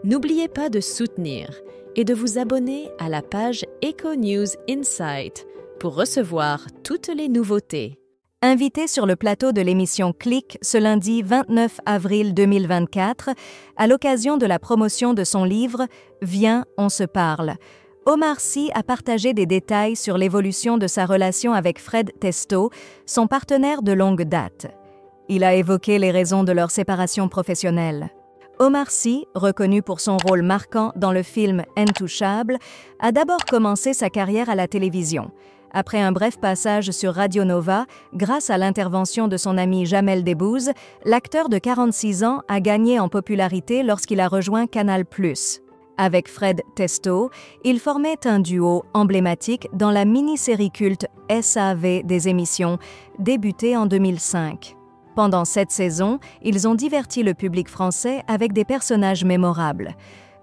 N'oubliez pas de soutenir et de vous abonner à la page Eco News Insight pour recevoir toutes les nouveautés. Invité sur le plateau de l'émission Click ce lundi 29 avril 2024, à l'occasion de la promotion de son livre « Viens, on se parle », Omar Sy a partagé des détails sur l'évolution de sa relation avec Fred Testo, son partenaire de longue date. Il a évoqué les raisons de leur séparation professionnelle. Omar Sy, reconnu pour son rôle marquant dans le film Intouchable, a d'abord commencé sa carrière à la télévision. Après un bref passage sur Radio Nova, grâce à l'intervention de son ami Jamel Debbouze, l'acteur de 46 ans a gagné en popularité lorsqu'il a rejoint Canal+. Avec Fred Testo, il formait un duo emblématique dans la mini-série culte SAV des émissions, débutée en 2005. Pendant 7 saisons, ils ont diverti le public français avec des personnages mémorables.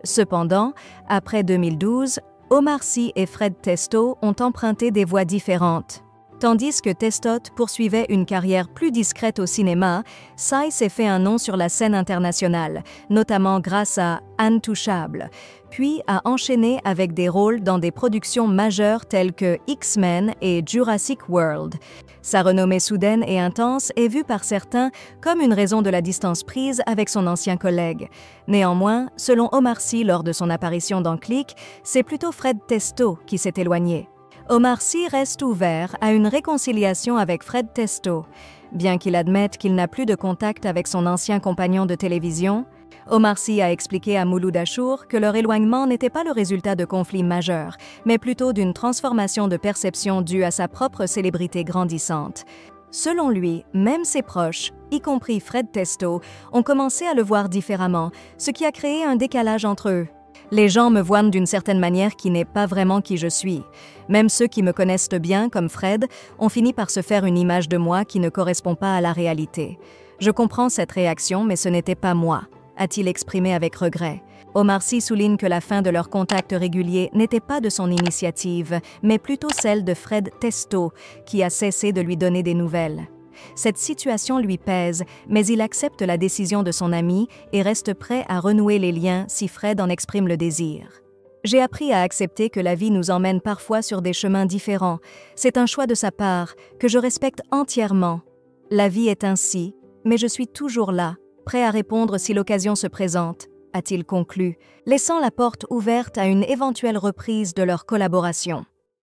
Cependant, après 2012, Omar Sy et Fred Testo ont emprunté des voies différentes. Tandis que Testot poursuivait une carrière plus discrète au cinéma, Sy s'est fait un nom sur la scène internationale, notamment grâce à Intouchable, puis a enchaîné avec des rôles dans des productions majeures telles que X-Men et Jurassic World. Sa renommée soudaine et intense est vue par certains comme une raison de la distance prise avec son ancien collègue. Néanmoins, selon Omar Sy lors de son apparition dans Click, c'est plutôt Fred Testo qui s'est éloigné. Omar Sy reste ouvert à une réconciliation avec Fred Testo. Bien qu'il admette qu'il n'a plus de contact avec son ancien compagnon de télévision, Omar Sy a expliqué à Mouloud Achour que leur éloignement n'était pas le résultat de conflits majeurs, mais plutôt d'une transformation de perception due à sa propre célébrité grandissante. Selon lui, même ses proches, y compris Fred Testo, ont commencé à le voir différemment, ce qui a créé un décalage entre eux. Les gens me voient d'une certaine manière qui n'est pas vraiment qui je suis. Même ceux qui me connaissent bien, comme Fred, ont fini par se faire une image de moi qui ne correspond pas à la réalité. Je comprends cette réaction, mais ce n'était pas moi, a-t-il exprimé avec regret. Omar Sy souligne que la fin de leur contact régulier n'était pas de son initiative, mais plutôt celle de Fred Testo, qui a cessé de lui donner des nouvelles. Cette situation lui pèse, mais il accepte la décision de son ami et reste prêt à renouer les liens si Fred en exprime le désir. J'ai appris à accepter que la vie nous emmène parfois sur des chemins différents. C'est un choix de sa part, que je respecte entièrement. La vie est ainsi, mais je suis toujours là, prêt à répondre si l'occasion se présente, a-t-il conclu, laissant la porte ouverte à une éventuelle reprise de leur collaboration.